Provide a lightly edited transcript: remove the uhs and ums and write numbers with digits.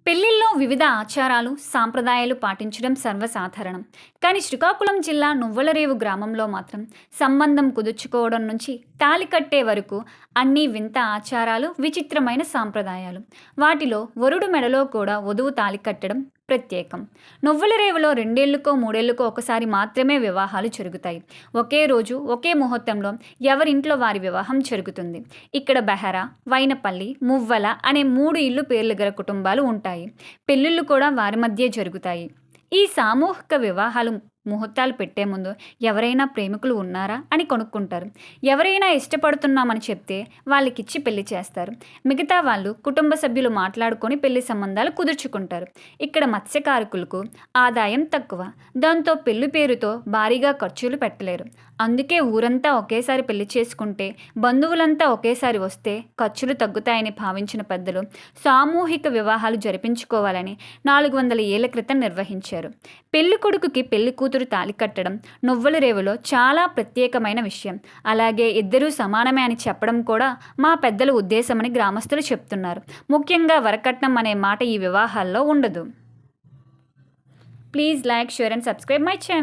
పెళ్లిల్లో వివిధ ఆచారాలు, సాంప్రదాయాలు పాటించడం సర్వసాధారణం. కానీ శ్రీకాకుళం జిల్లా నువ్వులరేవు గ్రామంలో మాత్రం సంబంధం కుదుర్చుకోవడం నుంచి తాళి కట్టే వరకు అన్నీ వింత ఆచారాలు, విచిత్రమైన సాంప్రదాయాలు. వాటిలో వరుడు మెడలో కూడా వధువు తాళి కట్టడం ప్రత్యేకం. నువ్వులరేవులో 2 ఏళ్లకో 3 ఏళ్లకో ఒకసారి మాత్రమే వివాహాలు జరుగుతాయి. ఒకే రోజు, ఒకే ముహూర్తంలో ఎవరింట్లో వారి వివాహం జరుగుతుంది. ఇక్కడ బెహరా, వైనపల్లి, మువ్వల అనే 3 ఇల్లు పేర్లు గల కుటుంబాలు ఉంటాయి. పెళ్ళిళ్ళు కూడా వారి మధ్యే జరుగుతాయి. ఈ సామూహిక వివాహాలు ముహూర్తాలు పెట్టే ముందు ఎవరైనా ప్రేమికులు ఉన్నారా అని కనుక్కుంటారు. ఎవరైనా ఇష్టపడుతున్నామని చెప్తే వాళ్ళకిచ్చి పెళ్లి చేస్తారు. మిగతా వాళ్ళు కుటుంబ సభ్యులు మాట్లాడుకొని పెళ్లి సంబంధాలు కుదుర్చుకుంటారు. ఇక్కడ మత్స్యకారకులకు ఆదాయం తక్కువ. దాంతో పెళ్లి పేరుతో భారీగా ఖర్చులు పెట్టలేరు. అందుకే ఊరంతా ఒకేసారి పెళ్లి చేసుకుంటే, బంధువులంతా ఒకేసారి వస్తే ఖర్చులు తగ్గుతాయని భావించిన పెద్దలు సామూహిక వివాహాలు జరిపించుకోవాలని 400 ఏళ్ల క్రితం నిర్వహించారు. పెళ్లి కొడుకుకి పెళ్లి కూతురు తాళి కట్టడం నువ్వులరేవులో చాలా ప్రత్యేకమైన విషయం. అలాగే ఇద్దరూ సమానమే అని చెప్పడం కూడా మా పెద్దల ఉద్దేశమని గ్రామస్తులు చెప్తున్నారు. ముఖ్యంగా వరకట్నం అనే మాట ఈ వివాహాల్లో ఉండదు. Please like, share and subscribe my channel.